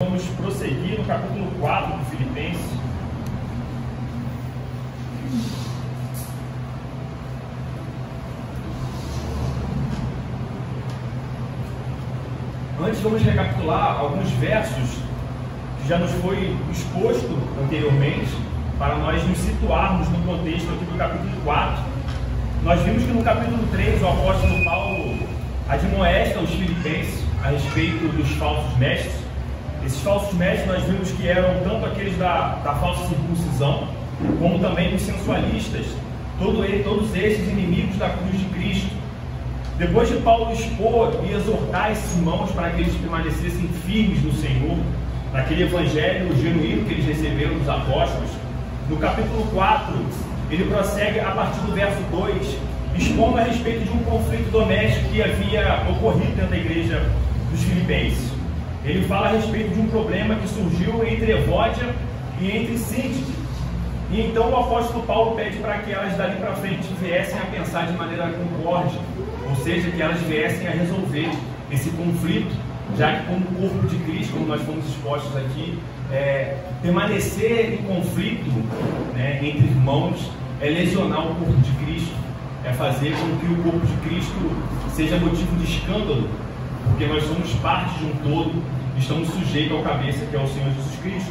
Vamos prosseguir no capítulo 4 de Filipenses. Antes, vamos recapitular alguns versos que já nos foi exposto anteriormente, para nós nos situarmos no contexto aqui do capítulo 4. Nós vimos que no capítulo 3 o apóstolo Paulo admoesta os filipenses a respeito dos falsos mestres. Esses falsos mestres nós vimos que eram tanto aqueles da falsa circuncisão, como também os sensualistas, todos esses inimigos da cruz de Cristo. Depois de Paulo expor e exortar esses irmãos para que eles permanecessem firmes no Senhor, naquele evangelho genuíno que eles receberam dos apóstolos, no capítulo 4, ele prossegue a partir do verso 2, expondo a respeito de um conflito doméstico que havia ocorrido dentro da igreja dos filipenses. Ele fala a respeito de um problema que surgiu entre Evódia e entre Síntique. E então o apóstolo Paulo pede para que elas dali para frente viessem a pensar de maneira concorde, ou seja, que elas viessem a resolver esse conflito, já que como corpo de Cristo, como nós fomos expostos aqui, permanecer em conflito, né, entre irmãos é lesionar o corpo de Cristo, é fazer com que o corpo de Cristo seja motivo de escândalo, porque nós somos parte de um todo, estamos sujeitos ao cabeça que é o Senhor Jesus Cristo.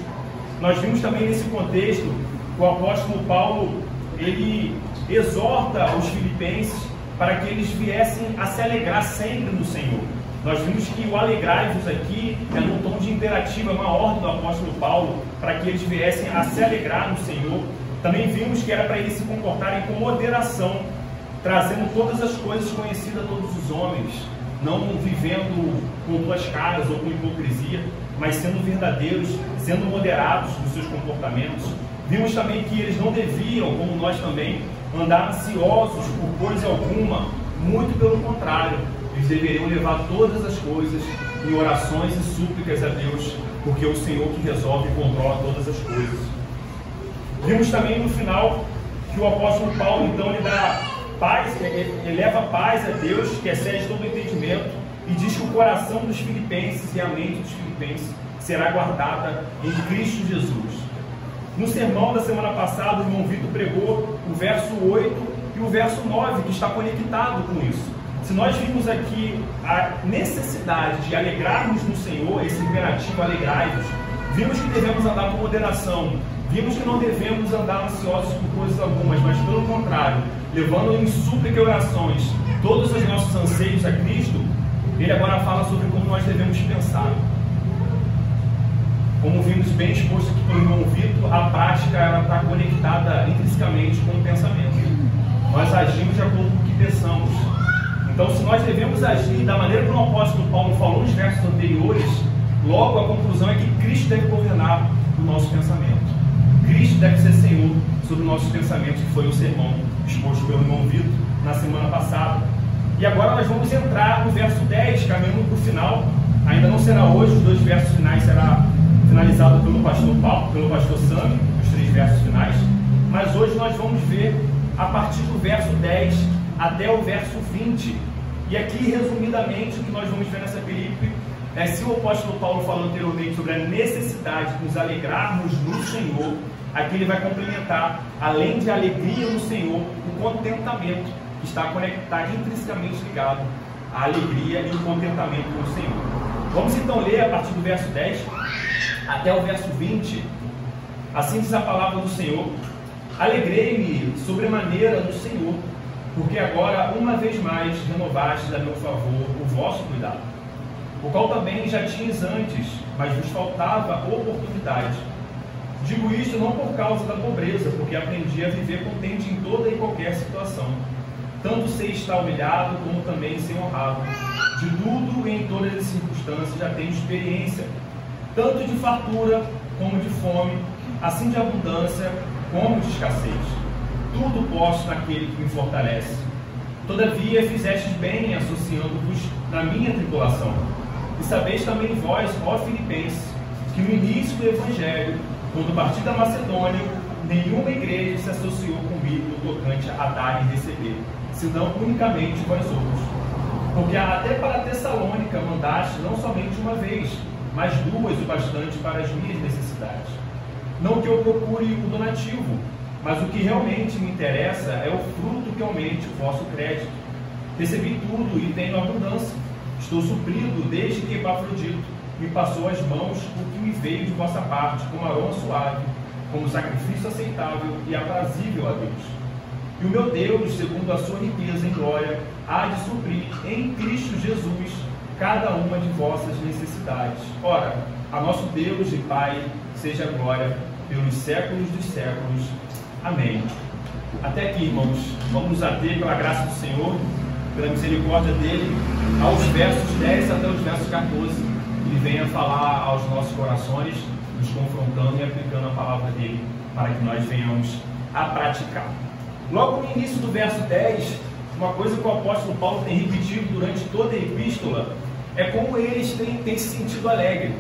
Nós vimos também nesse contexto que o apóstolo Paulo ele exorta os filipenses para que eles viessem a se alegrar sempre no Senhor. Nós vimos que o alegrai-vos aqui é num tom de imperativo, é uma ordem do apóstolo Paulo para que eles viessem a se alegrar no Senhor. Também vimos que era para eles se comportarem com moderação, trazendo todas as coisas conhecidas a todos os homens, não vivendo com duas caras ou com hipocrisia, mas sendo verdadeiros, sendo moderados nos seus comportamentos. Vimos também que eles não deviam, como nós também, andar ansiosos por coisa alguma, muito pelo contrário, eles deveriam levar todas as coisas em orações e súplicas a Deus, porque é o Senhor que resolve e controla todas as coisas. Vimos também no final que o apóstolo Paulo então ele dá paz, eleva paz a Deus, que excede todo o entendimento, e diz que o coração dos filipenses e a mente dos filipenses será guardada em Cristo Jesus. No sermão da semana passada, o irmão Vitor pregou o verso 8 e o verso 9, que está conectado com isso. Se nós vimos aqui a necessidade de alegrarmos no Senhor, esse imperativo alegrai-vos, vimos que devemos andar com moderação, vimos que não devemos andar ansiosos por coisas algumas, mas pelo contrário, levando em súplica e orações todos os nossos anseios a Cristo. Ele agora fala sobre como nós devemos pensar. Como vimos bem exposto aqui pelo irmão Vitor, a prática ela está conectada intrinsecamente com o pensamento. Nós agimos de acordo com o que pensamos. Então, se nós devemos agir da maneira como o apóstolo Paulo falou nos versos anteriores, logo a conclusão é que Cristo deve governar o nosso pensamento. Cristo deve ser Senhor sobre nossos pensamentos, que foi o sermão exposto pelo irmão Vitor na semana passada. E agora nós vamos entrar no verso 10, caminhando para o final. Ainda não será hoje, os dois versos finais será finalizado pelo pastor Paulo, pelo pastor Sam, os 3 versos finais. Mas hoje nós vamos ver a partir do verso 10 até o verso 20. E aqui, resumidamente, o que nós vamos ver nessa perícope é se o apóstolo Paulo falou anteriormente sobre a necessidade de nos alegrarmos no Senhor, aqui ele vai complementar, além de alegria no Senhor, o contentamento, que está conectado, intrinsecamente ligado à alegria e o contentamento com o Senhor. Vamos então ler a partir do verso 10 até o verso 20. Assim diz a palavra do Senhor: alegrei-me sobremaneira no Senhor, porque agora uma vez mais renovastes a meu favor o vosso cuidado, o qual também já tinhas antes, mas vos faltava oportunidade. Digo isto não por causa da pobreza, porque aprendi a viver contente em toda e qualquer situação, tanto sei estar humilhado, como também ser honrado. De tudo e em todas as circunstâncias já tenho experiência, tanto de fartura como de fome, assim de abundância como de escassez. Tudo posso naquele que me fortalece. Todavia fizestes bem associando-vos na minha tribulação. E sabeis também vós, ó Filipenses, que no início do Evangelho, quando parti da Macedônia, nenhuma igreja se associou comigo no tocante a dar e receber, senão unicamente vós outros. Porque até para Tessalônica mandaste não somente uma vez, mas 2 o bastante para as minhas necessidades. Não que eu procure o donativo, mas o que realmente me interessa é o fruto que aumente o vosso crédito. Recebi tudo e tenho abundância. Estou suprido desde que Epafrodito me passou às mãos o que me veio de vossa parte, como aroma suave, como sacrifício aceitável e aprazível a Deus. E o meu Deus, segundo a sua riqueza em glória, há de suprir em Cristo Jesus cada uma de vossas necessidades. Ora, a nosso Deus e Pai seja a glória pelos séculos dos séculos. Amém. Até aqui, irmãos, vamos nos ater pela graça do Senhor, pela misericórdia dele, aos versos 10 até os versos 14. Ele venha falar aos nossos corações, nos confrontando e aplicando a palavra dele, para que nós venhamos a praticar. Logo no início do verso 10, uma coisa que o apóstolo Paulo tem repetido durante toda a epístola é como eles têm se sentido alegre.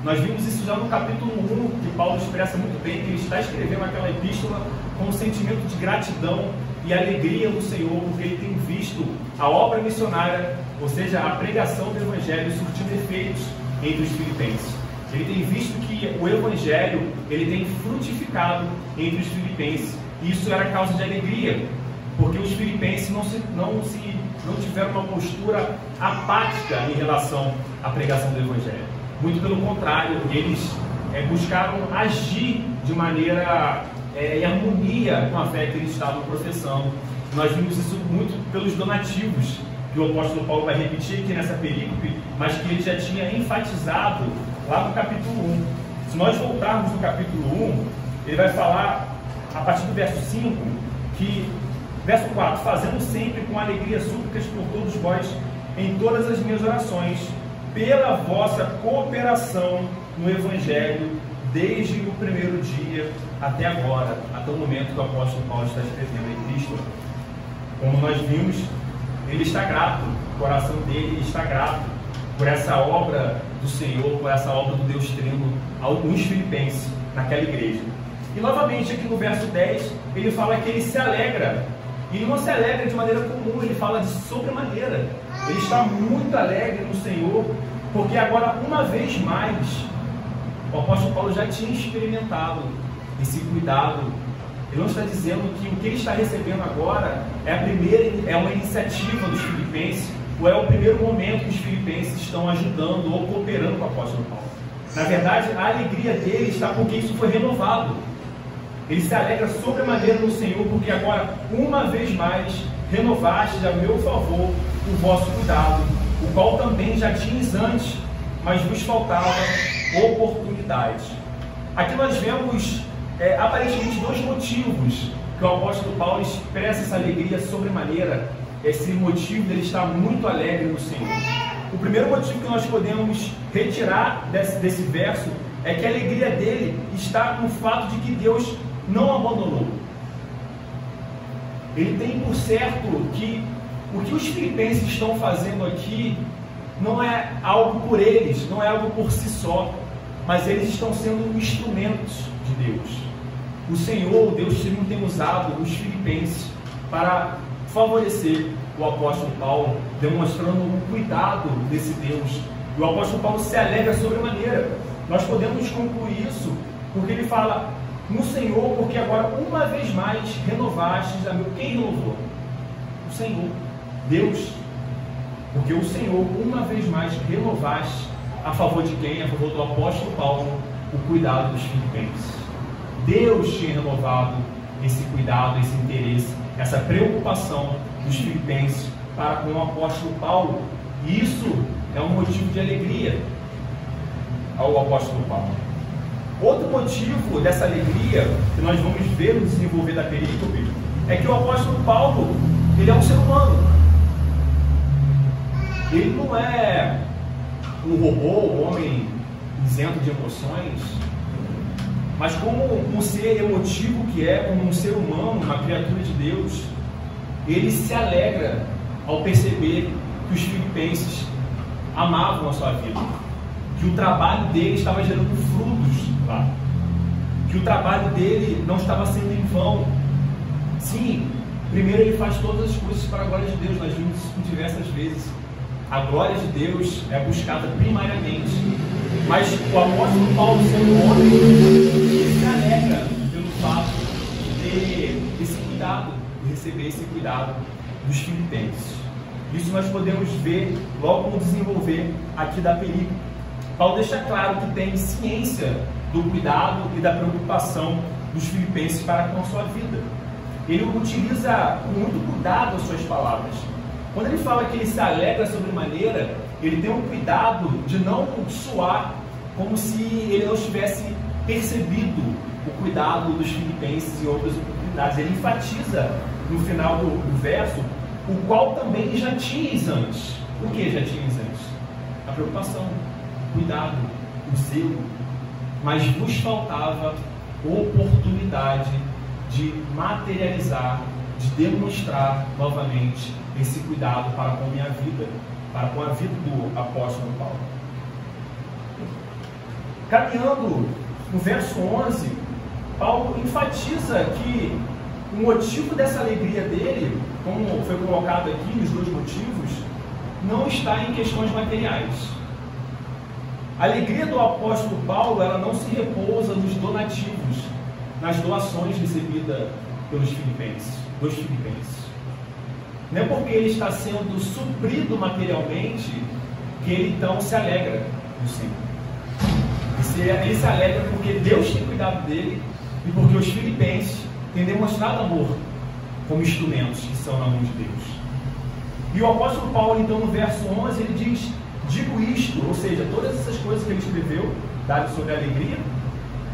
Nós vimos isso já no capítulo 1, que Paulo expressa muito bem que ele está escrevendo aquela epístola com um sentimento de gratidão e alegria no Senhor, porque ele tem visto a obra missionária, ou seja, a pregação do Evangelho surtindo efeitos entre os filipenses. Ele tem visto que o Evangelho ele tem frutificado entre os filipenses, e isso era causa de alegria, porque os filipenses não tiveram uma postura apática em relação à pregação do Evangelho. Muito pelo contrário, eles buscaram agir de maneira em harmonia com a fé que eles estavam professando. Nós vimos isso muito pelos donativos, que o apóstolo Paulo vai repetir aqui nessa perícope, mas que ele já tinha enfatizado lá no capítulo 1. Se nós voltarmos no capítulo 1, ele vai falar, a partir do verso 5, que, verso 4, fazendo sempre com alegria súplicas por todos vós, em todas as minhas orações, pela vossa cooperação no Evangelho, desde o primeiro dia até agora, até o momento que o apóstolo Paulo está escrevendo a epístola. Como nós vimos, ele está grato, o coração dele está grato por essa obra do Senhor, por essa obra do Deus Trino, a alguns filipenses naquela igreja. E novamente aqui no verso 10, ele fala que ele se alegra, e ele não se alegra de maneira comum, ele fala de sobremaneira. Ele está muito alegre no Senhor, porque agora, uma vez mais, o apóstolo Paulo já tinha experimentado esse cuidado. Ele não está dizendo que o que ele está recebendo agora é uma iniciativa dos filipenses, ou é o primeiro momento que os filipenses estão ajudando ou cooperando com o apóstolo Paulo. Na verdade, a alegria dele está porque isso foi renovado. Ele se alegra sobremaneira no Senhor, porque agora, uma vez mais, renovastes a meu favor o vosso cuidado, o qual também já tinhas antes, mas vos faltava oportunidade. Aqui nós vemos aparentemente 2 motivos que o apóstolo Paulo expressa essa alegria sobremaneira, esse motivo dele estar muito alegre no Senhor. O primeiro motivo que nós podemos retirar desse verso é que a alegria dele está no fato de que Deus não abandonou. Ele tem por certo que o que os filipenses estão fazendo aqui não é algo por eles, não é algo por si só, mas eles estão sendo instrumentos de Deus. O Senhor, Deus tem usado os filipenses para favorecer o apóstolo Paulo, demonstrando o cuidado desse Deus. E o apóstolo Paulo se alegra sobremaneira. Nós podemos concluir isso porque ele fala no Senhor, porque agora uma vez mais renovastes a meu. Quem renovou? O Senhor, Deus. Porque o Senhor uma vez mais renovaste a favor de quem? A favor do apóstolo Paulo, o cuidado dos filipenses. Deus tinha renovado esse cuidado, esse interesse, essa preocupação dos filipenses para com o apóstolo Paulo. E isso é um motivo de alegria ao apóstolo Paulo. Outro motivo dessa alegria que nós vamos ver no desenvolver da perícope é que o apóstolo Paulo, ele é um ser humano. Ele não é um robô, um homem isento de emoções, mas como um ser emotivo que é, como um ser humano, uma criatura de Deus, ele se alegra ao perceber que os filipenses amavam a sua vida, que o trabalho dele estava gerando frutos lá, que o trabalho dele não estava sendo em vão. Sim, primeiro ele faz todas as coisas para a glória de Deus, nós vimos isso diversas vezes. A glória de Deus é buscada primariamente Mas o apóstolo Paulo, sendo homem, ele se alegra pelo fato de ter esse cuidado, de receber esse cuidado dos filipenses. Isso nós podemos ver logo no desenvolver aqui da perícope. Paulo deixa claro que tem ciência do cuidado e da preocupação dos filipenses para com a sua vida. Ele utiliza com muito cuidado as suas palavras. Quando ele fala que ele se alegra sobremaneira, ele tem um cuidado de não soar como se ele não tivesse percebido o cuidado dos filipenses em outras oportunidades. Ele enfatiza no final do verso, o qual também já tinhas antes. O que já tinhas antes? A preocupação, o cuidado, o zelo. Mas vos faltava oportunidade de materializar, de demonstrar novamente esse cuidado para com a minha vida, para com a vida do apóstolo Paulo. Caminhando no verso 11, Paulo enfatiza que o motivo dessa alegria dele, como foi colocado aqui, os dois motivos, não está em questões materiais. A alegria do apóstolo Paulo, ela não se repousa nos donativos, nas doações recebidas pelos filipenses, dos filipenses. Não é porque ele está sendo suprido materialmente que ele então se alegra no Senhor. Ele se alegra porque Deus tem cuidado dele e porque os filipenses têm demonstrado amor como instrumentos que são na mão de Deus. E o apóstolo Paulo, então, no verso 11, ele diz: digo isto, ou seja, todas essas coisas que ele escreveu, dadas sobre a alegria,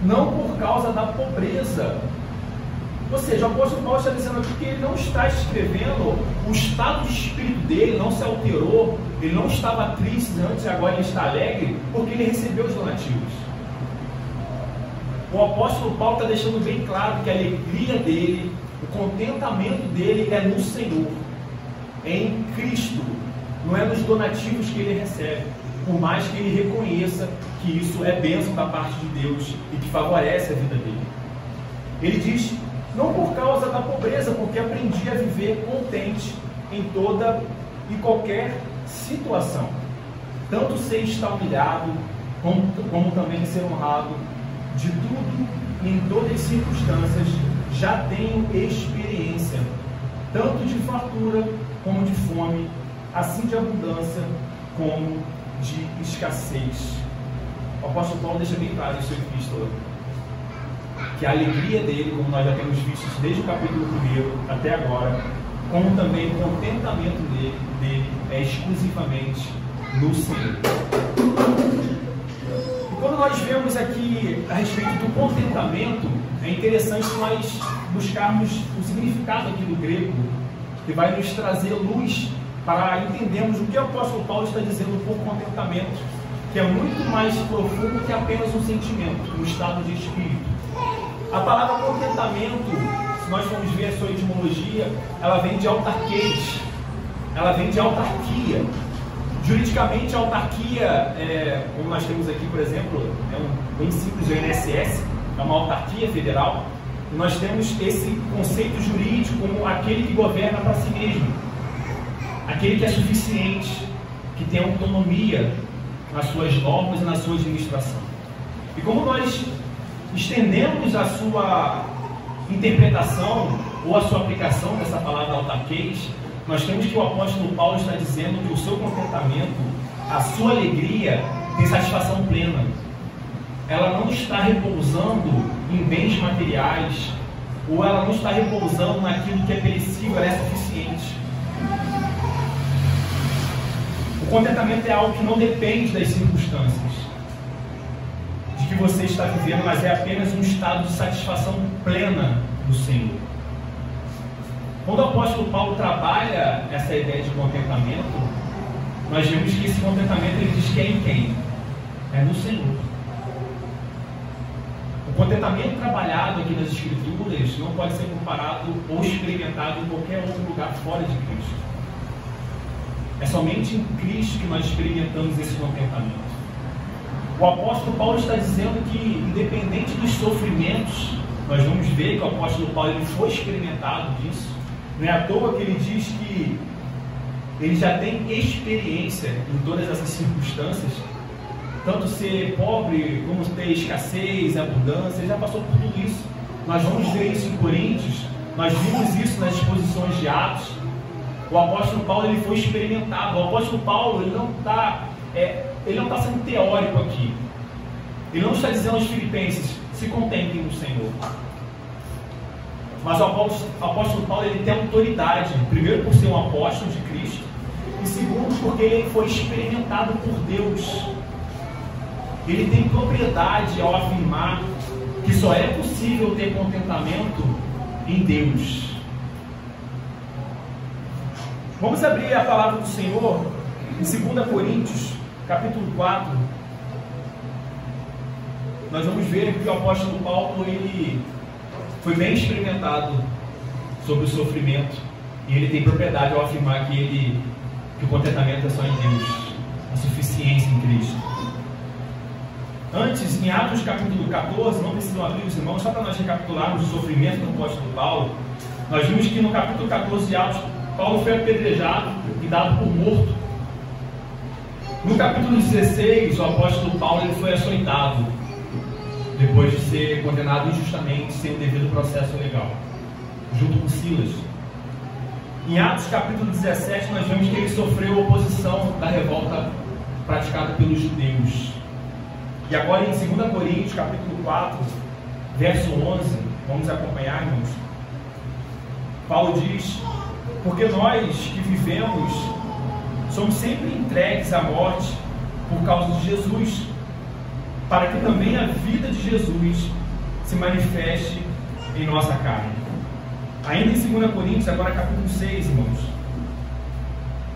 não por causa da pobreza. Ou seja, o apóstolo Paulo está dizendo aqui que ele não está escrevendo, o estado de espírito dele não se alterou, ele não estava triste antes e agora ele está alegre, porque ele recebeu os donativos. O apóstolo Paulo está deixando bem claro que a alegria dele, o contentamento dele é no Senhor, é em Cristo, não é nos donativos que ele recebe, por mais que ele reconheça que isso é bênção da parte de Deus e que favorece a vida dele. Ele diz: não por causa da pobreza, porque aprendi a viver contente em toda e qualquer situação, tanto ser estar humilhado, como também ser honrado. De tudo e em todas as circunstâncias já tenho experiência, tanto de fartura como de fome, assim de abundância como de escassez. O apóstolo Paulo deixa bem claro em sua epístola que a alegria dele, como nós já temos visto desde o capítulo 1 até agora, como também o contentamento dele é exclusivamente no Senhor. E quando nós vemos aqui a respeito do contentamento, é interessante nós buscarmos o significado aqui do grego, que vai nos trazer luz para entendermos o que o apóstolo Paulo está dizendo por contentamento, que é muito mais profundo que apenas um sentimento, um estado de espírito. A palavra contentamento, se nós formos ver a sua etimologia, ela vem de autarquês, ela vem de autarquia. Juridicamente, a autarquia, como nós temos aqui, por exemplo, bem simples, o INSS, é uma autarquia federal, e nós temos esse conceito jurídico como aquele que governa para si mesmo, aquele que é suficiente, que tem autonomia nas suas normas e na sua administração. E como nós estendemos a sua interpretação ou a sua aplicação dessa palavra autarquês, nós temos que o apóstolo Paulo está dizendo que o seu contentamento, a sua alegria, tem satisfação plena. Ela não está repousando em bens materiais, ou ela não está repousando naquilo que é perecível, ela é suficiente. O contentamento é algo que não depende das circunstâncias de que você está vivendo, mas é apenas um estado de satisfação plena do Senhor. Quando o apóstolo Paulo trabalha essa ideia de contentamento, nós vemos que esse contentamento ele diz que é em quem? É no Senhor. O contentamento trabalhado aqui nas Escrituras não pode ser comparado ou experimentado em qualquer outro lugar fora de Cristo. É somente em Cristo que nós experimentamos esse contentamento. O apóstolo Paulo está dizendo que, independente dos sofrimentos, nós vamos ver que o apóstolo Paulo ele foi experimentado disso. Não é à toa que ele diz que ele já tem experiência em todas essas circunstâncias. tanto ser pobre como ter escassez, abundância. Ele já passou por tudo isso. Nós vamos ver isso em Coríntios, nós vimos isso nas exposições de Atos. O apóstolo Paulo, ele foi experimentado. O apóstolo Paulo, ele não está sendo teórico aqui. Ele não está dizendo aos filipenses: se contentem no Senhor. Mas o apóstolo Paulo, ele tem autoridade, primeiro por ser um apóstolo de Cristo, e segundo porque ele foi experimentado por Deus. Ele tem propriedade ao afirmar que só é possível ter contentamento em Deus. Vamos abrir a palavra do Senhor em 2 Coríntios, capítulo 4. Nós vamos ver que o apóstolo Paulo, ele foi bem experimentado sobre o sofrimento, e ele tem propriedade ao afirmar que o contentamento é só em Deus, a suficiência em Cristo. Antes, em Atos capítulo 14, não precisam abrir os irmãos, só para nós recapitularmos o sofrimento do apóstolo Paulo. Nós vimos que no capítulo 14 de Atos, Paulo foi apedrejado e dado por morto. No capítulo 16, o apóstolo Paulo, ele foi açoitado, depois de ser condenado injustamente, sem o devido processo legal, junto com Silas. Em Atos capítulo 17, nós vemos que ele sofreu oposição da revolta praticada pelos judeus. E agora em 2 Coríntios capítulo 4, verso 11, vamos acompanhar, irmãos. Paulo diz: porque nós que vivemos somos sempre entregues à morte por causa de Jesus, para que também a vida de Jesus se manifeste em nossa carne. Ainda em 2 Coríntios, agora capítulo 6, irmãos.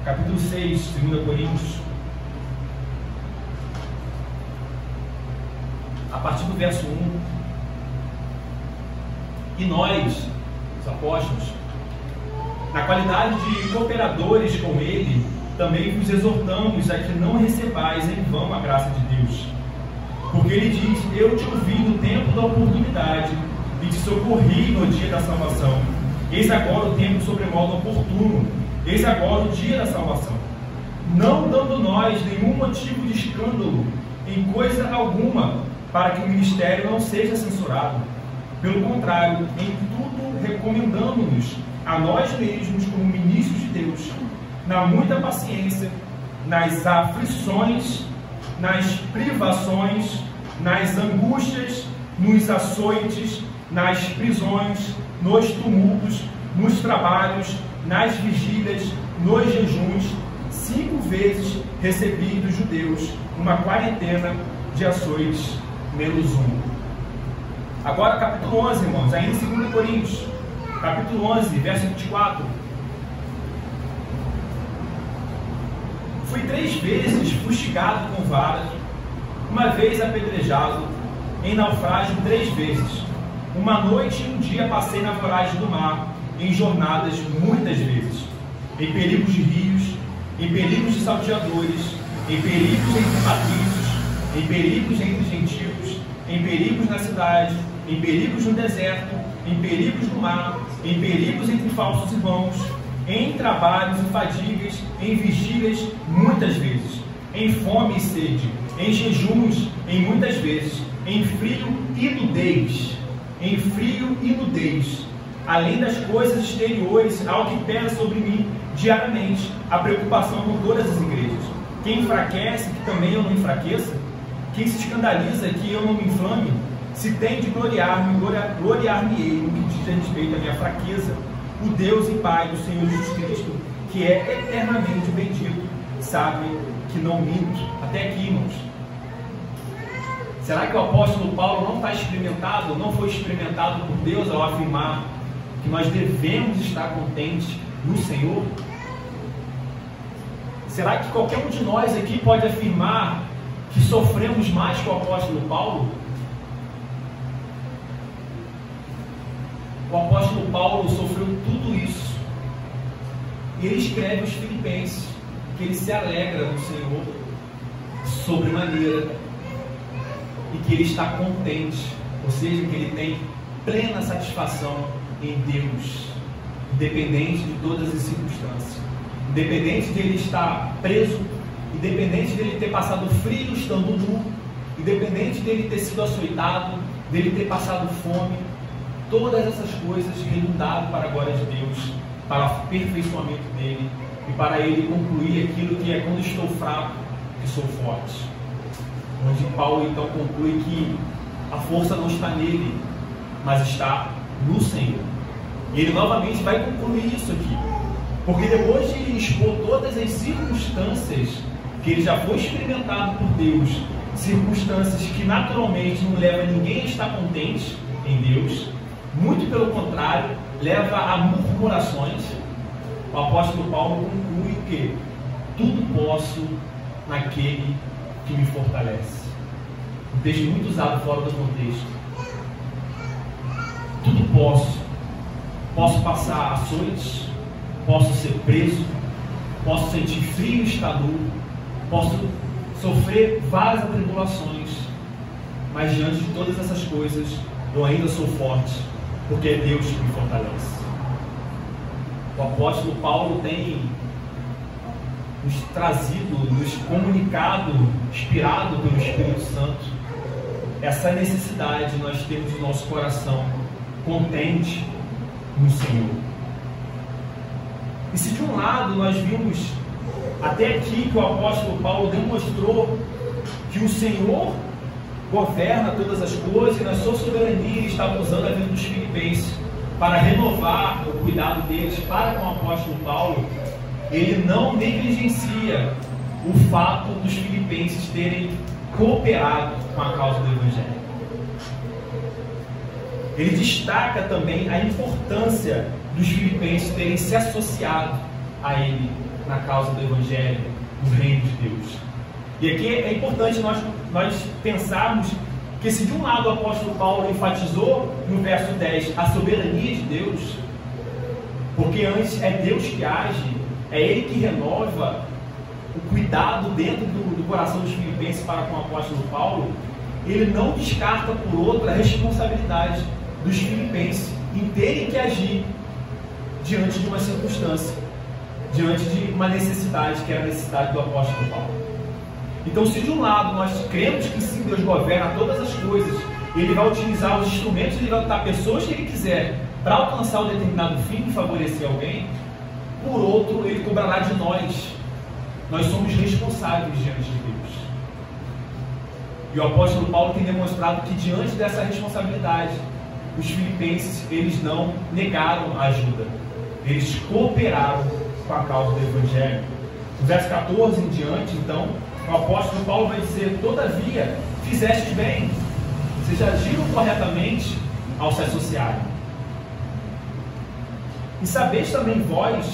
Capítulo 6, 2 Coríntios. A partir do verso 1. E nós, os apóstolos, na qualidade de cooperadores com ele, também vos exortamos a que não recebais em vão a graça de Deus. Porque ele diz: eu te ouvi no tempo da oportunidade e te socorri no dia da salvação. Eis agora o tempo sobremodo oportuno, eis agora o dia da salvação. Não dando nós nenhum motivo de escândalo em coisa alguma, para que o ministério não seja censurado. Pelo contrário, em tudo recomendando-nos a nós mesmos como ministros de Deus, na muita paciência, nas aflições, nas privações, nas angústias, nos açoites, nas prisões, nos tumultos, nos trabalhos, nas vigílias, nos jejuns. 5 vezes recebi dos judeus uma quarentena de açoites menos 1. Agora capítulo 11, irmãos, ainda em 2 Coríntios, capítulo 11, verso 24. Fui 3 vezes fustigado com varas, uma vez apedrejado, em naufrágio 3 vezes. Uma noite e um dia passei na voragem do mar, em jornadas muitas vezes, em perigos de rios, em perigos de salteadores, em perigos entre patrícios, em perigos entre gentios, em perigos na cidade, em perigos no deserto, em perigos no mar, em perigos entre falsos irmãos, em trabalhos e fadigas, em vigílias muitas vezes, em fome e sede, em jejuns em muitas vezes, em frio e nudez, além das coisas exteriores, ao que pesa sobre mim diariamente a preocupação com todas as igrejas. Quem enfraquece, que também eu não enfraqueça? Quem se escandaliza, que eu não me inflame? Se tem de gloriar-me, gloriar-me-ei no que diz a respeito à minha fraqueza. O Deus e Pai do Senhor Jesus Cristo, que é eternamente bendito, sabe que não minto. Até aqui, irmãos. Será que o apóstolo Paulo não está experimentado, não foi experimentado por Deus ao afirmar que nós devemos estar contentes no Senhor? Será que qualquer um de nós aqui pode afirmar que sofremos mais que o apóstolo Paulo? O apóstolo Paulo sofreu tudo isso. E ele escreve aos Filipenses que ele se alegra no Senhor sobremaneira e que ele está contente, ou seja, que ele tem plena satisfação em Deus, independente de todas as circunstâncias, independente de ele estar preso, independente dele ter passado frio estando nu, independente dele ter sido açoitado, dele ter passado fome, todas essas coisas redundaram para a glória de Deus, para o aperfeiçoamento dele e para ele concluir aquilo que é: quando estou fraco, que sou forte. Onde Paulo então conclui que a força não está nele, mas está no Senhor. E ele novamente vai concluir isso aqui, porque depois de ele expor todas as circunstâncias que ele já foi experimentado por Deus, circunstâncias que naturalmente não levam ninguém a estar contente em Deus, muito pelo contrário, leva a murmurações, o apóstolo Paulo conclui que tudo posso naquele que me fortalece. Um texto muito usado fora do contexto. Tudo posso. Posso passar açoites, posso ser preso, posso sentir frio e estar nu, posso sofrer várias atribulações, mas diante de todas essas coisas, eu ainda sou forte, porque é Deus que me fortalece. O apóstolo Paulo tem nos trazido, nos comunicado, inspirado pelo Espírito Santo, essa necessidade de nós termos o nosso coração contente no Senhor. E se de um lado nós vimos até aqui que o apóstolo Paulo demonstrou que o Senhor governa todas as coisas e na sua soberania ele estava usando a vida dos filipenses para renovar o cuidado deles para com o apóstolo Paulo, ele não negligencia o fato dos filipenses terem cooperado com a causa do Evangelho. Ele destaca também a importância dos filipenses terem se associado a ele na causa do Evangelho, do reino de Deus. E aqui é importante nós pensarmos que se de um lado o apóstolo Paulo enfatizou no verso 10 a soberania de Deus, porque antes é Deus que age, é Ele que renova o cuidado dentro do coração dos filipenses para com o apóstolo Paulo, ele não descarta por outra a responsabilidade dos filipenses em terem que agir diante de uma circunstância, diante de uma necessidade, que era a necessidade do apóstolo Paulo. Então, se de um lado nós cremos que sim, Deus governa todas as coisas, Ele vai utilizar os instrumentos, Ele vai botar pessoas que Ele quiser para alcançar um determinado fim e favorecer alguém, por outro, Ele cobrará de nós. Nós somos responsáveis diante de Deus. E o apóstolo Paulo tem demonstrado que diante dessa responsabilidade, os filipenses, eles não negaram a ajuda, eles cooperaram com a causa do Evangelho. No verso 14 em diante, então, o apóstolo Paulo vai dizer: todavia, fizestes bem, vocês agiram corretamente ao se associarem. E sabeis também vós,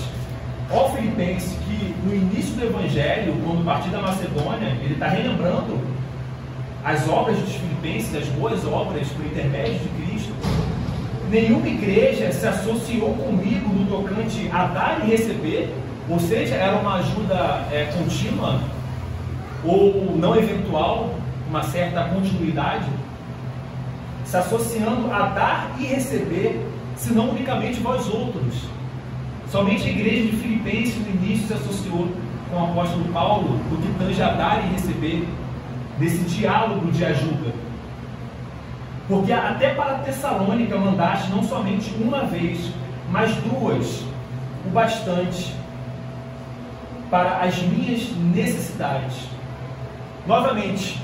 ó Filipenses, que no início do Evangelho, quando partiu da Macedônia, ele está relembrando as obras dos filipenses, as boas obras por intermédio de Cristo. Nenhuma igreja se associou comigo no tocante a dar e receber, ou seja, era uma ajuda contínua ou não eventual, uma certa continuidade, se associando a dar e receber, senão unicamente vós outros. Somente a igreja de Filipenses no início se associou com o apóstolo Paulo no que tange a dar e receber, nesse diálogo de ajuda. Porque até para Tessalônica mandaste não somente uma vez, mas duas, o bastante para as minhas necessidades. Novamente,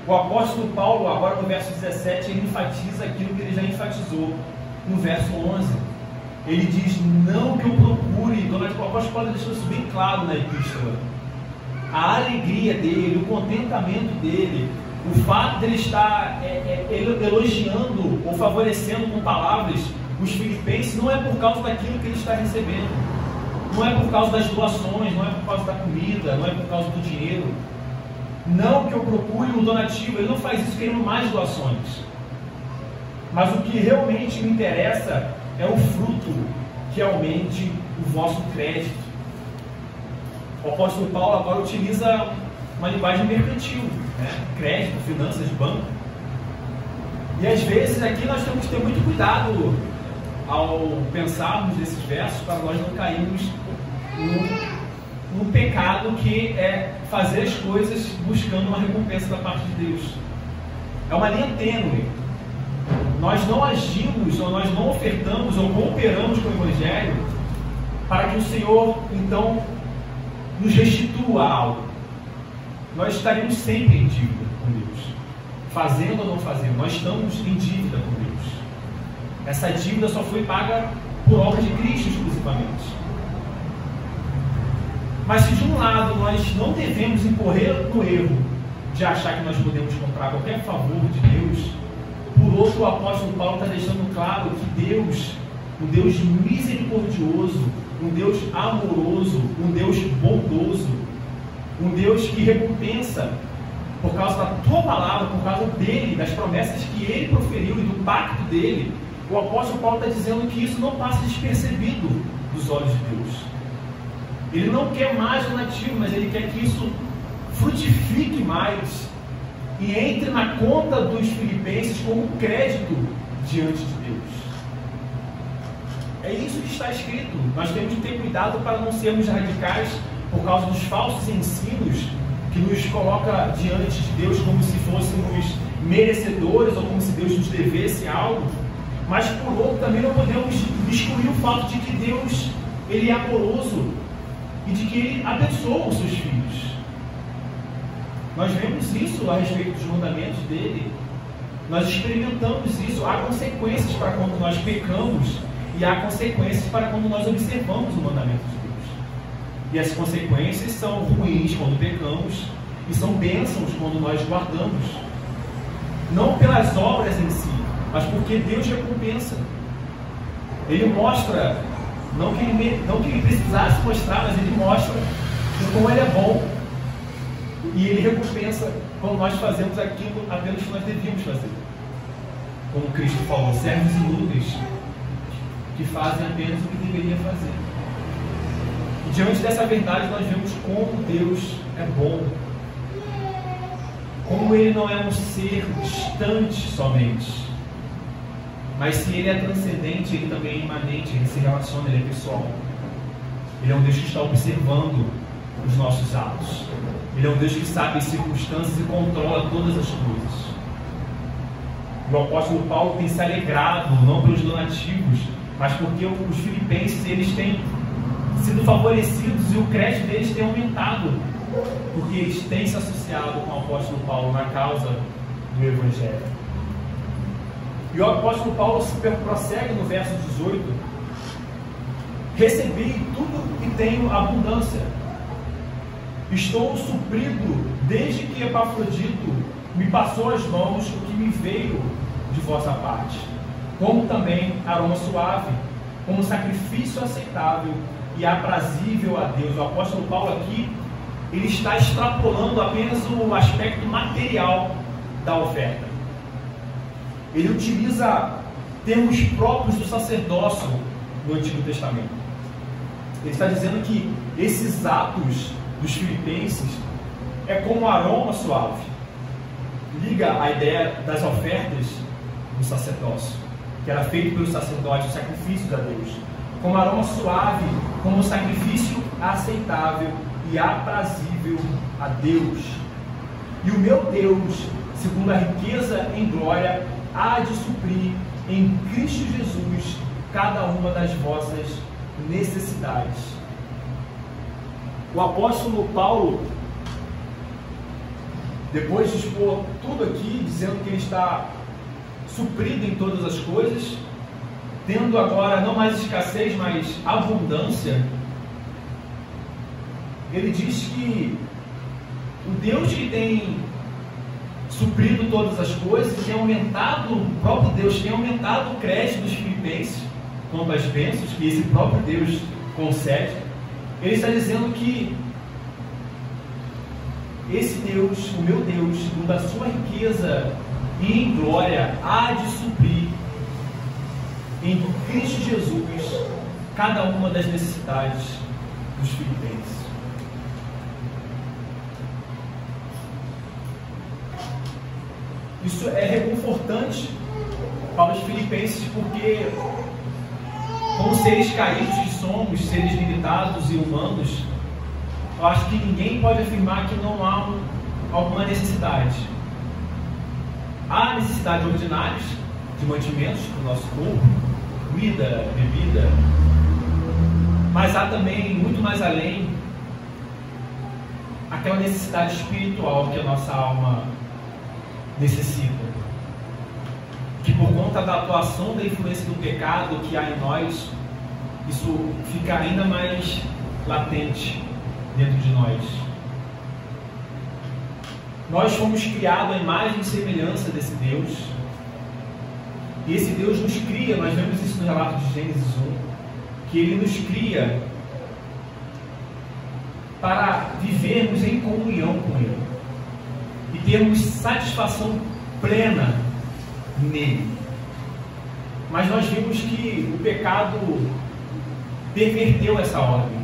o apóstolo Paulo, agora no verso 17, ele enfatiza aquilo que ele já enfatizou no verso 11. Ele diz: não que eu procure, o apóstolo Paulo deixou isso bem claro na epístola, a alegria dele, o contentamento dele, o fato de ele estar elogiando ou favorecendo com palavras os filipenses, não é por causa daquilo que ele está recebendo, não é por causa das doações, não é por causa da comida, não é por causa do dinheiro. Não que eu procure um donativo, ele não faz isso querendo mais doações, mas o que realmente me interessa é o fruto que aumente o vosso crédito. O apóstolo Paulo agora utiliza uma linguagem mercantil, né? Crédito, finanças, banco. E às vezes aqui nós temos que ter muito cuidado ao pensarmos nesses versos, para nós não cairmos um pecado que é fazer as coisas buscando uma recompensa da parte de Deus. É uma linha tênue. Nós não agimos, ou nós não ofertamos, ou cooperamos com o Evangelho para que o Senhor, então, nos restitua algo. Nós estaremos sempre em dívida com Deus. Fazendo ou não fazendo, nós estamos em dívida com Deus. Essa dívida só foi paga por obra de Cristo exclusivamente. Mas se de um lado nós não devemos incorrer no erro de achar que nós podemos comprar qualquer favor de Deus, por outro, o apóstolo Paulo está deixando claro que Deus, um Deus misericordioso, um Deus amoroso, um Deus bondoso, um Deus que recompensa por causa da tua palavra, por causa dele, das promessas que ele proferiu e do pacto dele. O apóstolo Paulo está dizendo que isso não passa despercebido dos olhos de Deus. Ele não quer mais donativo, mas ele quer que isso frutifique mais e entre na conta dos filipenses como crédito diante de Deus. É isso que está escrito. Nós temos que ter cuidado para não sermos radicais por causa dos falsos ensinos que nos coloca diante de Deus como se fôssemos merecedores ou como se Deus nos devesse algo. Mas por outro também não podemos excluir o fato de que Deus, ele é amoroso e de que ele abençoa os seus filhos. Nós vemos isso a respeito dos mandamentos dele. Nós experimentamos isso. Há consequências para quando nós pecamos e há consequências para quando nós observamos o mandamento de Deus. E as consequências são ruins quando pecamos e são bênçãos quando nós guardamos. Não pelas obras em si, mas porque Deus recompensa. Ele mostra, não que ele precisasse mostrar, mas ele mostra como ele é bom. E ele recompensa quando nós fazemos aquilo apenas que nós devíamos fazer. Como Cristo falou, servos inúteis que fazem apenas o que deveriam fazer. E diante dessa verdade nós vemos como Deus é bom. Como Ele não é um ser distante somente. Mas se Ele é transcendente, Ele também é imanente, Ele se relaciona, Ele é pessoal. Ele é um Deus que está observando os nossos atos. Ele é um Deus que sabe as circunstâncias e controla todas as coisas. E o apóstolo Paulo tem se alegrado, não pelos donativos, mas porque os filipenses eles têm sido favorecidos e o crédito deles tem aumentado, porque eles têm se associado com o apóstolo Paulo na causa do Evangelho. E o apóstolo Paulo prossegue no verso 18: recebi tudo e tenho abundância. Estou suprido desde que Epafrodito me passou as mãos o que me veio de vossa parte, como também aroma suave, como sacrifício aceitável e aprazível a Deus. O apóstolo Paulo aqui, ele está extrapolando apenas o aspecto material da oferta. Ele utiliza termos próprios do sacerdócio no Antigo Testamento. Ele está dizendo que esses atos dos filipenses é como um aroma suave. Liga a ideia das ofertas do sacerdócio, que era feito pelos sacerdotes, sacrifícios a Deus, como aroma suave, como sacrifício aceitável e aprazível a Deus. E o meu Deus, segundo a riqueza em glória, há de suprir em Cristo Jesus cada uma das vossas necessidades. O apóstolo Paulo, depois de expor tudo aqui, dizendo que ele está suprido em todas as coisas, tendo agora não mais escassez, mas abundância, ele diz que o Deus que tem suprido todas as coisas, tem aumentado, o próprio Deus tem aumentado o crédito dos filipenses quanto às bênçãos que esse próprio Deus concede. Ele está dizendo que esse Deus, o meu Deus, segundo a sua riqueza e em glória, há de suprir em Cristo Jesus cada uma das necessidades dos filipenses. Isso é reconfortante para os filipenses, porque como seres caídos que somos, seres limitados e humanos, eu acho que ninguém pode afirmar que não há alguma necessidade. Há necessidades ordinárias de mantimentos para o nosso corpo, comida, bebida, mas há também, muito mais além, aquela necessidade espiritual que a nossa alma necessita, que por conta da atuação da influência do pecado que há em nós, isso fica ainda mais latente dentro de nós. Nós fomos criados à imagem e semelhança desse Deus, e esse Deus nos cria, nós vemos isso no relato de Gênesis 1, que Ele nos cria para vivermos em comunhão com Ele e termos satisfação plena nele. Mas nós vimos que o pecado perverteu essa ordem,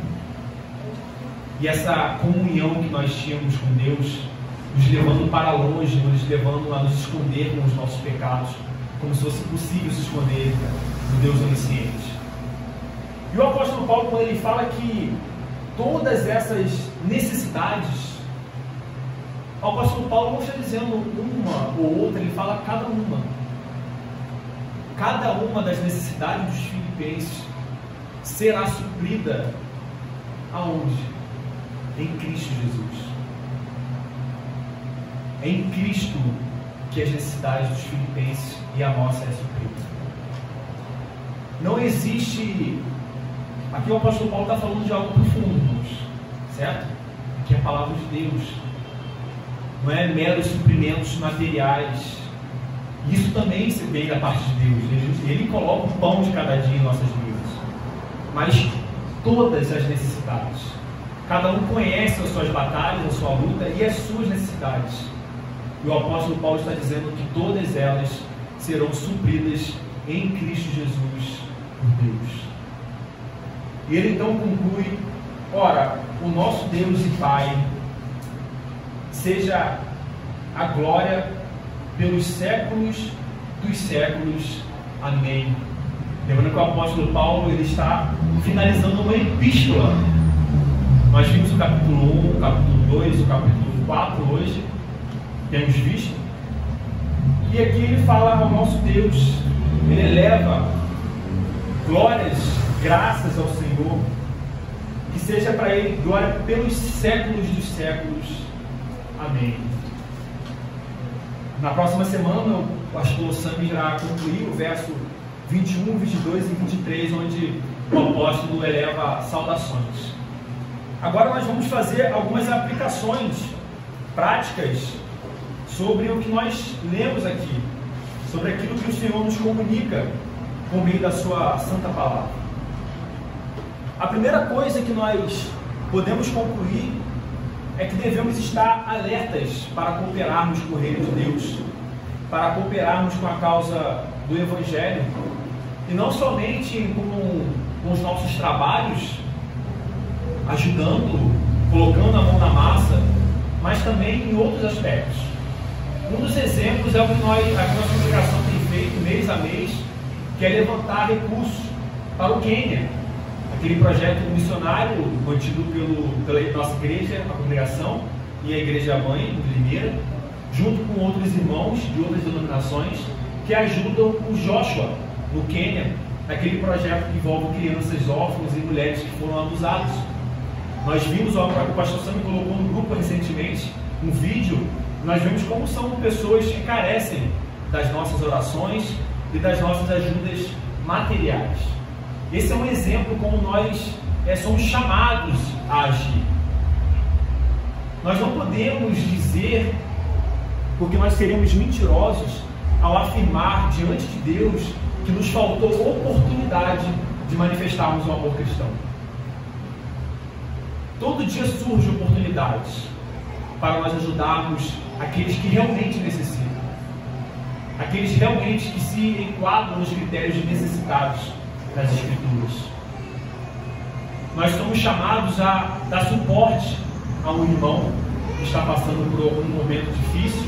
e essa comunhão que nós tínhamos com Deus, nos levando para longe, nos levando a nos esconder com os nossos pecados, como se fosse possível se esconder do Deus onisciente. E o apóstolo Paulo, quando ele fala que todas essas necessidades, o apóstolo Paulo não está dizendo uma ou outra, ele fala cada uma. Cada uma das necessidades dos filipenses será suprida aonde? Em Cristo Jesus. É em Cristo que as necessidades dos filipenses e a nossa é suprida. Não existe... Aqui o apóstolo Paulo está falando de algo profundo, certo? Aqui é a palavra de Deus. Não é meros suprimentos materiais. Isso também se vem da parte de Deus. Ele coloca o pão de cada dia em nossas vidas. Mas todas as necessidades. Cada um conhece as suas batalhas, a sua luta e as suas necessidades. E o apóstolo Paulo está dizendo que todas elas serão supridas em Cristo Jesus por Deus. E ele então conclui: ora, o nosso Deus e Pai, seja a glória pelos séculos dos séculos. Amém. Lembrando que o apóstolo Paulo ele está finalizando uma epístola. Nós vimos o capítulo 1, o capítulo 2, o capítulo 4 hoje, temos visto. E aqui ele fala ao nosso Deus, ele eleva glórias, graças ao Senhor, que seja para Ele glória pelos séculos dos séculos. Amém. Na próxima semana, o pastor Sam irá concluir o verso 21, 22 e 23, onde o apóstolo eleva saudações. Agora nós vamos fazer algumas aplicações práticas sobre o que nós lemos aqui, sobre aquilo que o Senhor nos comunica por meio da sua santa palavra. A primeira coisa que nós podemos concluir é que devemos estar alertas para cooperarmos com o reino de Deus, para cooperarmos com a causa do Evangelho, e não somente com os nossos trabalhos, ajudando, colocando a mão na massa, mas também em outros aspectos. Um dos exemplos é o que a nossa congregação tem feito mês a mês, que é levantar recursos para o Quênia, aquele projeto missionário mantido pela nossa igreja, a congregação e a igreja mãe de Limeira, junto com outros irmãos de outras denominações que ajudam o Joshua no Quênia, naquele projeto que envolve crianças órfãs e mulheres que foram abusadas. Nós vimos, o pastor Sam colocou no grupo recentemente um vídeo, nós vemos como são pessoas que carecem das nossas orações e das nossas ajudas materiais. Esse é um exemplo como nós somos chamados a agir. Nós não podemos dizer, porque nós seremos mentirosos ao afirmar diante de Deus que nos faltou oportunidade de manifestarmos o amor cristão. Todo dia surgem oportunidades para nós ajudarmos aqueles que realmente necessitam, aqueles realmente que se enquadram nos critérios de necessitados das Escrituras. Nós somos chamados a dar suporte a um irmão que está passando por algum momento difícil,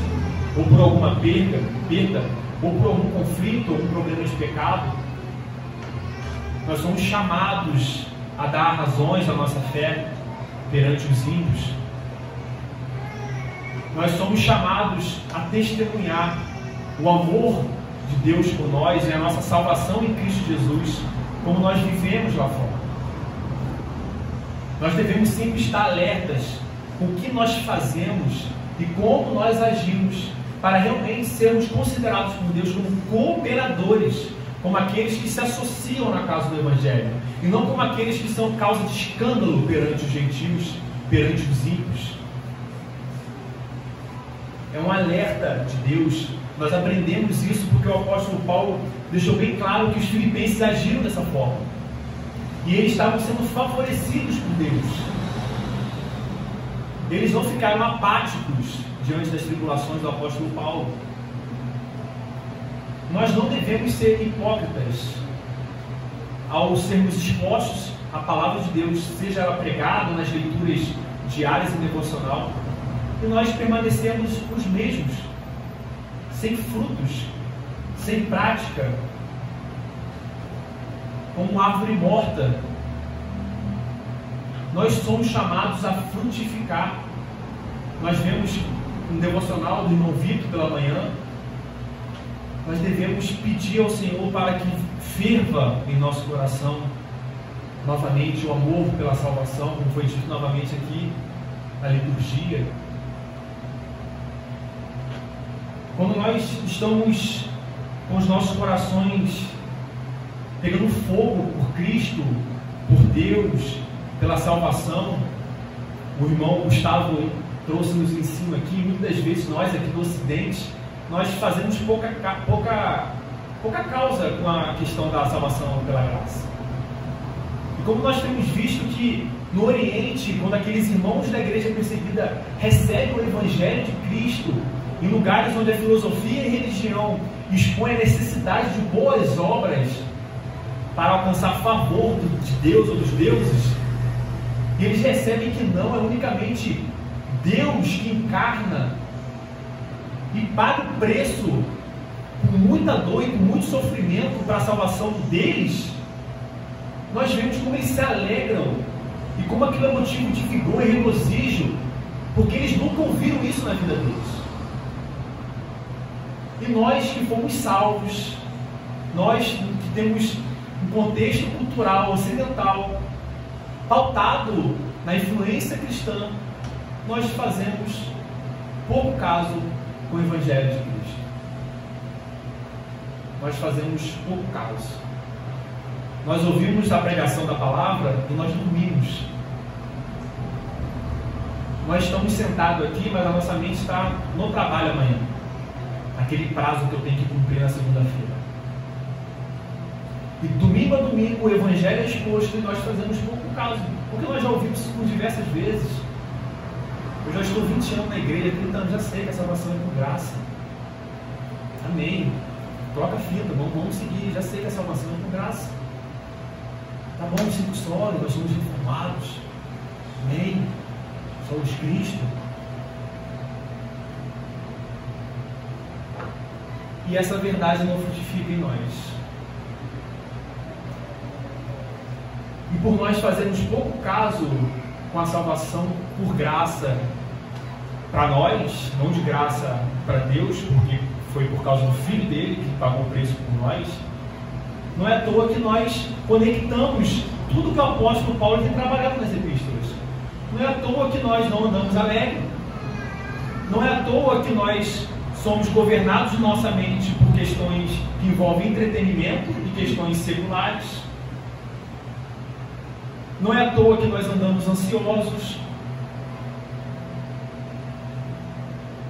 ou por alguma perda, ou por algum conflito, ou um problema de pecado. Nós somos chamados a dar razões à nossa fé, perante os ímpios. Nós somos chamados a testemunhar o amor de Deus por nós e a nossa salvação em Cristo Jesus, como nós vivemos lá fora. Nós devemos sempre estar alertas com o que nós fazemos e como nós agimos, para realmente sermos considerados por Deus como cooperadores, como aqueles que se associam na causa do Evangelho, e não como aqueles que são causa de escândalo perante os gentios, perante os ímpios. É um alerta de Deus. Nós aprendemos isso porque o apóstolo Paulo deixou bem claro que os filipenses agiram dessa forma. E eles estavam sendo favorecidos por Deus. Eles não ficaram apáticos diante das tribulações do apóstolo Paulo. Nós não devemos ser hipócritas ao sermos expostos à palavra de Deus, seja ela pregada nas leituras diárias e devocional, e nós permanecemos os mesmos, sem frutos, sem prática, como uma árvore morta. Nós somos chamados a frutificar. Nós vemos um devocional do irmão Vitor pela manhã. Nós devemos pedir ao Senhor para que ferva em nosso coração novamente o amor pela salvação, como foi dito novamente aqui na liturgia. Quando nós estamos com os nossos corações pegando fogo por Cristo, por Deus, pela salvação, o irmão Gustavo trouxe-nos em cima aqui, muitas vezes nós aqui do Ocidente, nós fazemos pouca causa com a questão da salvação pela graça. E como nós temos visto que no Oriente, quando aqueles irmãos da igreja perseguida recebem o Evangelho de Cristo, em lugares onde a filosofia e a religião expõem a necessidade de boas obras para alcançar favor de Deus ou dos deuses, e eles recebem que não, é unicamente Deus que encarna e paga o preço com muita dor e com muito sofrimento para a salvação deles. Nós vemos como eles se alegram e como aquilo é motivo de vigor e regozijo, porque eles nunca ouviram isso na vida deles. E nós que fomos salvos, nós que temos um contexto cultural ocidental pautado na influência cristã, nós fazemos pouco caso com o Evangelho de Cristo. Nós fazemos pouco caso. Nós ouvimos a pregação da palavra e nós dormimos. Nós estamos sentados aqui, mas a nossa mente está no trabalho amanhã. Aquele prazo que eu tenho que cumprir na segunda-feira. E domingo a domingo o Evangelho é exposto e nós fazemos pouco caso, porque nós já ouvimos isso por diversas vezes. Eu já estou 20 anos na igreja, 30 anos, já sei que a salvação é por graça. Amém. Troca a fita, vamos seguir, já sei que a salvação é por graça. Tá bom, 5 solos, nós somos reformados. Amém. Somos Cristo. E essa verdade não frutifica em nós. E por nós fazermos pouco caso com a salvação por graça para nós, não de graça para Deus, porque foi por causa do Filho dele que pagou o preço por nós, não é à toa que nós conectamos tudo que o apóstolo Paulo tem trabalhado nas epístolas. Não é à toa que nós não andamos alegre. Não é à toa que nós somos governados de nossa mente por questões que envolvem entretenimento e questões seculares. Não é à toa que nós andamos ansiosos.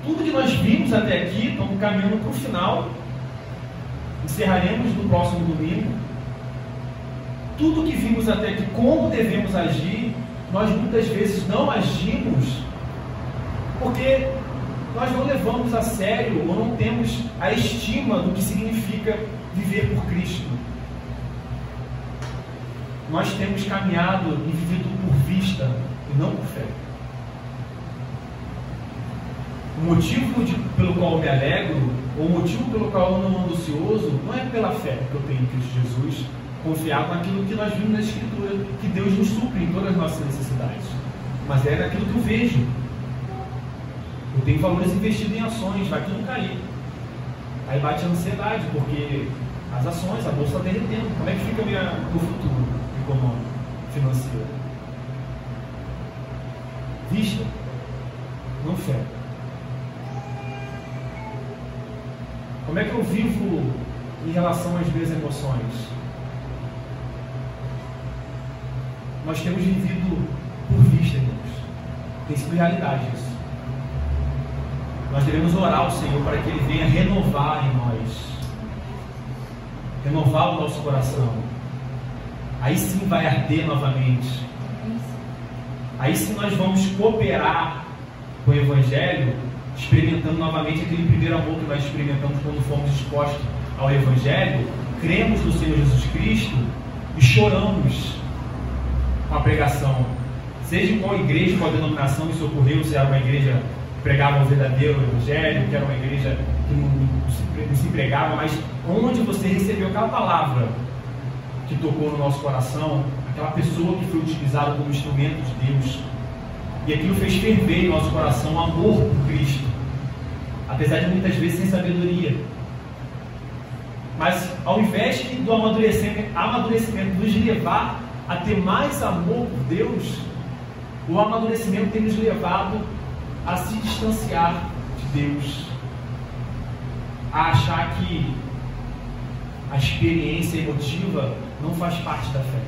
Tudo que nós vimos até aqui, estamos caminhando para o final. Encerraremos no próximo domingo. Tudo que vimos até aqui, como devemos agir, nós muitas vezes não agimos porque nós não levamos a sério ou não temos a estima do que significa viver por Cristo. Nós temos caminhado e vivido por vista e não por fé. O motivo pelo qual eu me alegro, ou o motivo pelo qual eu não ando ansioso, não é pela fé que eu tenho em Cristo Jesus, confiado naquilo que nós vimos na Escritura, que Deus nos supre em todas as nossas necessidades. mas é naquilo que eu vejo. Eu tenho valores investidos em ações, vai tudo cair. Aí bate a ansiedade, porque as ações, a bolsa está derretendo. Como é que fica meu futuro econômico, financeiro? Vista, não fé. Como é que eu vivo em relação às minhas emoções? Nós temos vivido por vista, irmãos. Tem sido realidade isso. Nós devemos orar ao Senhor para que Ele venha renovar em nós, renovar o nosso coração. Aí sim vai arder novamente. Aí sim nós vamos cooperar com o Evangelho, experimentando novamente aquele primeiro amor que nós experimentamos quando fomos expostos ao Evangelho, cremos no Senhor Jesus Cristo e choramos com a pregação. Seja em qual igreja, qual denominação isso ocorreu, se era uma igreja que pregava o verdadeiro Evangelho, que era uma igreja que não se pregava, mas onde você recebeu aquela palavra que tocou no nosso coração, aquela pessoa que foi utilizada como instrumento de Deus, e aquilo fez ferver em nosso coração amor por Cristo, apesar de muitas vezes sem sabedoria. Mas ao invés do amadurecimento nos levar a ter mais amor por Deus, o amadurecimento tem nos levado a se distanciar de Deus, a achar que a experiência emotiva não faz parte da fé.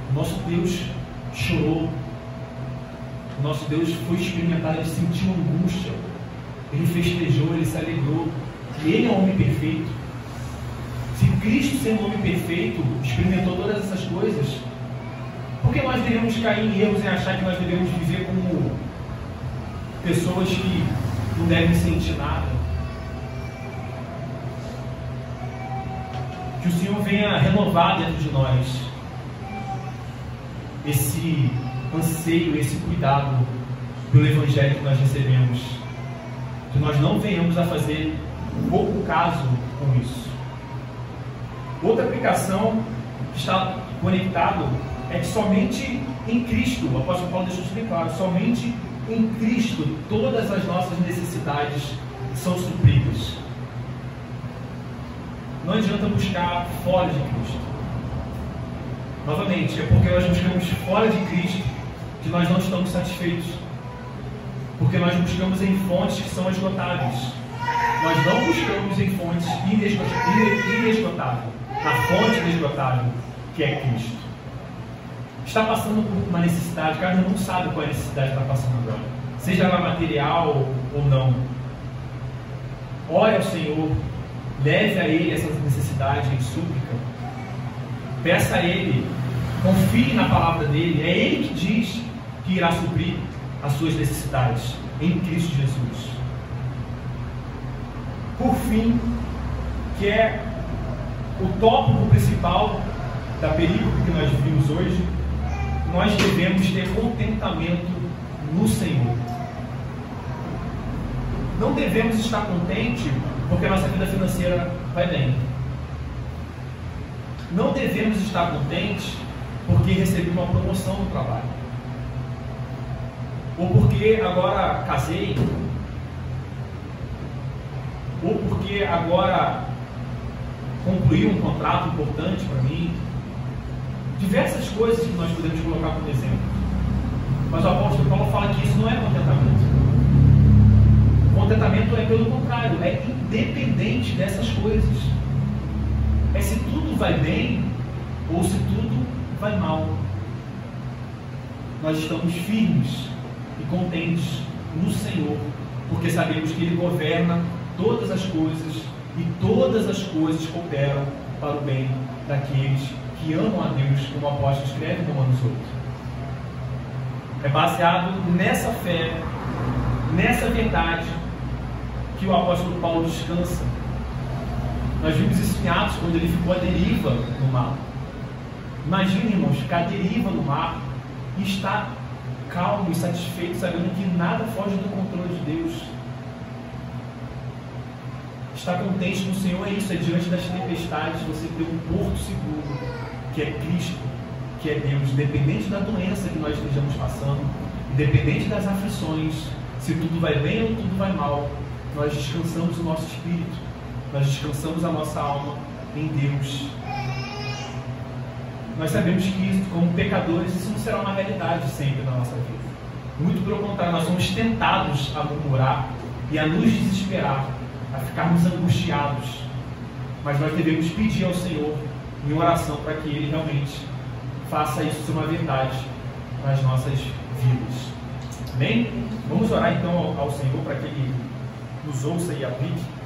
O nosso Deus chorou, o nosso Deus foi experimentado, ele sentiu angústia, ele festejou, ele se alegrou, e ele é um homem perfeito. Se Cristo, sendo um homem perfeito, experimentou todas essas coisas, por que nós devemos cair em erros e achar que nós devemos viver como pessoas que não devem sentir nada? Que o Senhor venha renovar dentro de nós esse anseio, esse cuidado pelo Evangelho que nós recebemos, que nós não venhamos a fazer pouco caso com isso. Outra aplicação que está conectado é que somente em Cristo, o apóstolo Paulo deixou isso bem claro, somente em Cristo todas as nossas necessidades são supridas. Não adianta buscar fora de Cristo. Novamente, é porque nós buscamos fora de Cristo que nós não estamos satisfeitos. Porque nós buscamos em fontes que são esgotáveis. Nós não buscamos em fontes inesgotáveis. A fonte inesgotável, que é Cristo. Está passando por uma necessidade, cada um não sabe qual é a necessidade que está passando agora. Seja ela material ou não. Ore ao Senhor, leve a Ele essa necessidade em súplica. Peça a Ele, confie na palavra dEle. É Ele que diz que irá suprir as suas necessidades em Cristo Jesus. Por fim, que é o tópico principal da perícope que nós vimos hoje, nós devemos ter contentamento no Senhor. Não devemos estar contentes porque a nossa vida financeira vai bem. Não devemos estar contentes porque recebi uma promoção no trabalho, ou porque agora casei, ou porque agora concluí um contrato importante para mim. Diversas coisas que nós podemos colocar como exemplo. Mas o apóstolo Paulo fala que isso não é contentamento. Contentamento é pelo contrário, é independente dessas coisas. É se tudo vai bem ou se tudo vai mal. Nós estamos firmes e contentes no Senhor, porque sabemos que Ele governa todas as coisas e todas as coisas cooperam para o bem daqueles que amam a Deus, como o apóstolo escreve no Romanos 8. É baseado nessa fé, nessa verdade, que o apóstolo Paulo descansa. Nós vimos isso em Atos, quando ele ficou à deriva no mar. Imagine, irmãos, ficar à deriva no mar e estar calmo e satisfeito, sabendo que nada foge do controle de Deus. Estar contente no Senhor é isso, é diante das tempestades você ter um porto seguro, que é Cristo. que é Deus, independente da doença que nós estejamos passando, independente das aflições, se tudo vai bem ou tudo vai mal, nós descansamos o nosso espírito, nós descansamos a nossa alma em Deus. Nós sabemos que, como pecadores, isso não será uma realidade sempre na nossa vida. Muito pelo contrário, nós somos tentados a murmurar e a nos desesperar, a ficarmos angustiados. Mas nós devemos pedir ao Senhor em oração para que Ele realmente faça isso ser uma verdade nas nossas vidas. Amém? Vamos orar então ao Senhor para que Ele nos ouça e aplique.